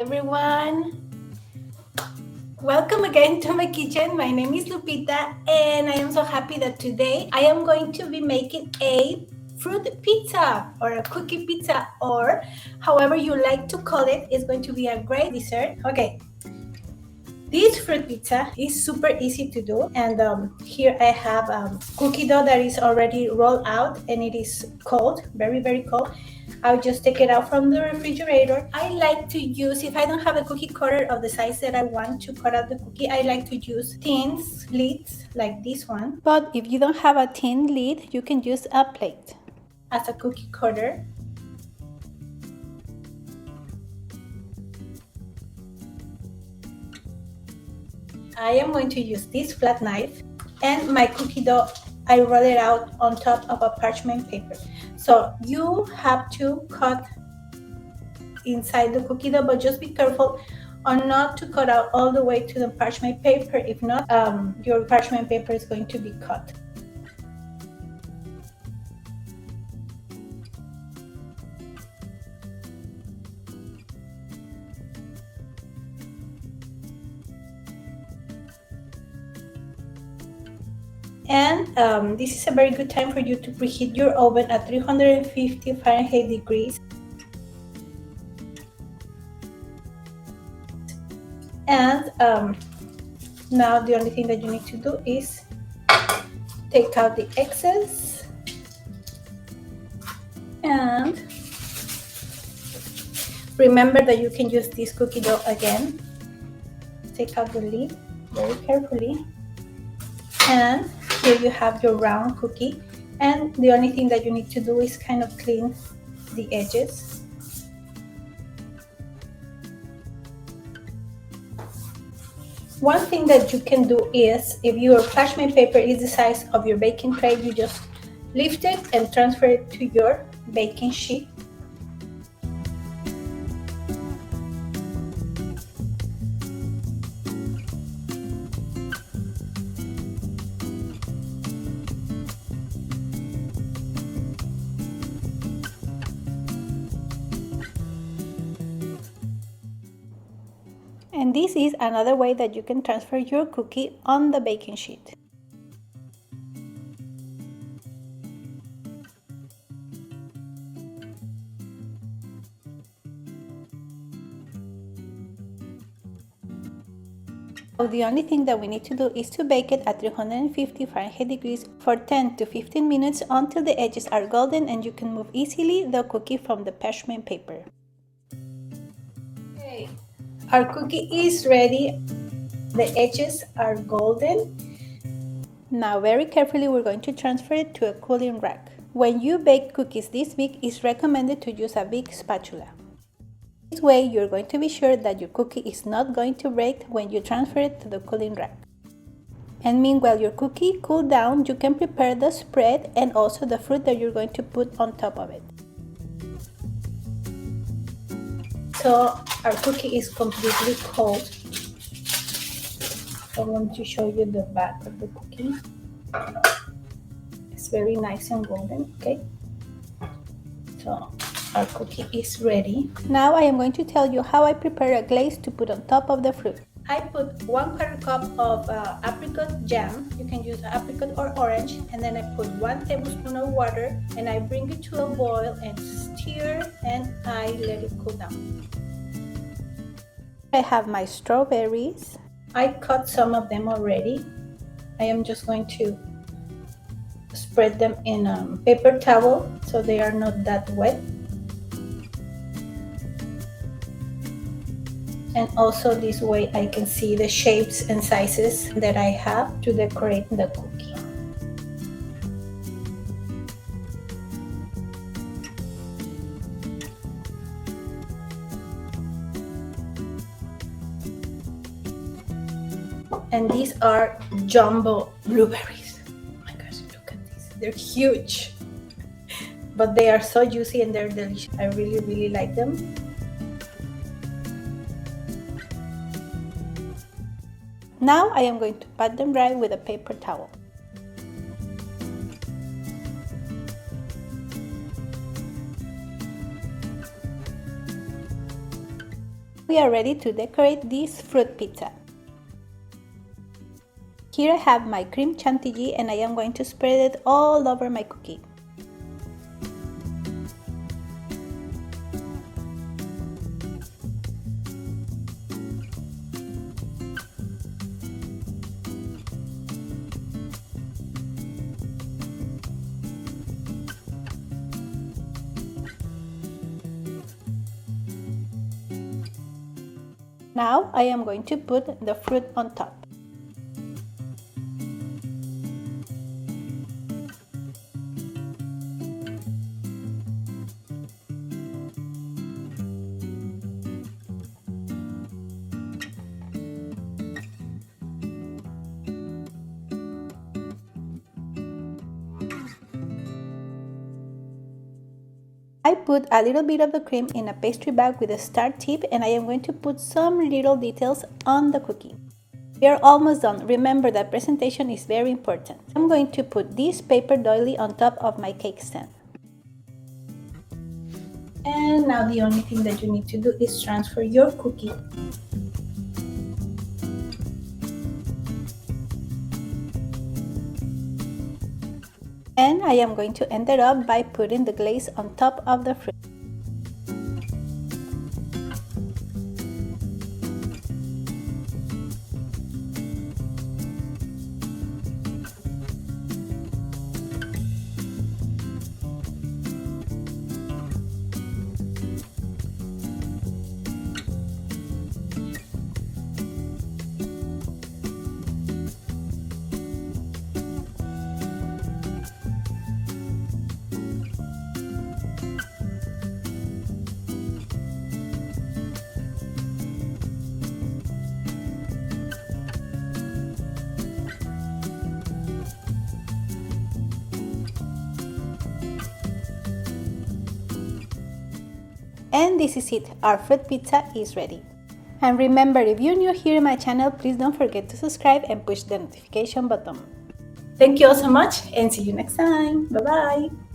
Everyone, welcome again to my kitchen. My name is Lupita and I am so happy that today I am going to be making a fruit pizza or a cookie pizza, or however you like to call it. It's going to be a great dessert. Okay, this fruit pizza is super easy to do, and here I have cookie dough that is already rolled out and it is cold, very cold. I'll just take it out from the refrigerator. I like to use, if I don't have a cookie cutter of the size that I want to cut out the cookie, I like to use thin lids like this one. But if you don't have a thin lid, you can use a plate as a cookie cutter. I am going to use this flat knife, and my cookie dough, I roll it out on top of a parchment paper. So you have to cut inside the cookie dough, but just be careful on not to cut out all the way to the parchment paper. If not, your parchment paper is going to be cut. And this is a very good time for you to preheat your oven at 350 Fahrenheit degrees. And now the only thing that you need to do is take out the excess and remember that you can use this cookie dough again. Take out the lid very carefully, and here you have your round cookie, and the only thing that you need to do is kind of clean the edges. One thing that you can do is, if your parchment paper is the size of your baking tray, you just lift it and transfer it to your baking sheet. And this is another way that you can transfer your cookie on the baking sheet. So the only thing that we need to do is to bake it at 350 Fahrenheit degrees for 10 to 15 minutes until the edges are golden and you can move easily the cookie from the parchment paper. Okay, our cookie is ready. The edges are golden. Now very carefully we're going to transfer it to a cooling rack. When you bake cookies this big, it's recommended to use a big spatula. This way you're going to be sure that your cookie is not going to break when you transfer it to the cooling rack. And meanwhile your cookie cool down, you can prepare the spread and also the fruit that you're going to put on top of it. So our cookie is completely cold. I want to show you the back of the cookie. It's very nice and golden, okay? So our cookie is ready. Now I am going to tell you how I prepare a glaze to put on top of the fruit. I put 1/4 cup of apricot jam. You can use apricot or orange. And then I put 1 tablespoon of water and I bring it to a boil and stir and I let it cool down. I have my strawberries. I cut some of them already. I am just going to spread them in a paper towel so they are not that wet. And also this way I can see the shapes and sizes that I have to decorate the cookie. And these are jumbo blueberries. Oh my gosh, look at these. They're huge. But they are so juicy and they're delicious. I really like them. Now I am going to pat them dry with a paper towel. We are ready to decorate this fruit pizza. Here I have my cream chantilly and I am going to spread it all over my cookie. Now I am going to put the fruit on top. I put a little bit of the cream in a pastry bag with a star tip and I am going to put some little details on the cookie. We are almost done. Remember that presentation is very important. I'm going to put this paper doily on top of my cake stand. And now the only thing that you need to do is transfer your cookie. And I am going to end it up by putting the glaze on top of the fruit. And this is it, our fruit pizza is ready. And remember, if you're new here in my channel, please don't forget to subscribe and push the notification button. Thank you all so much and see you next time. Bye bye.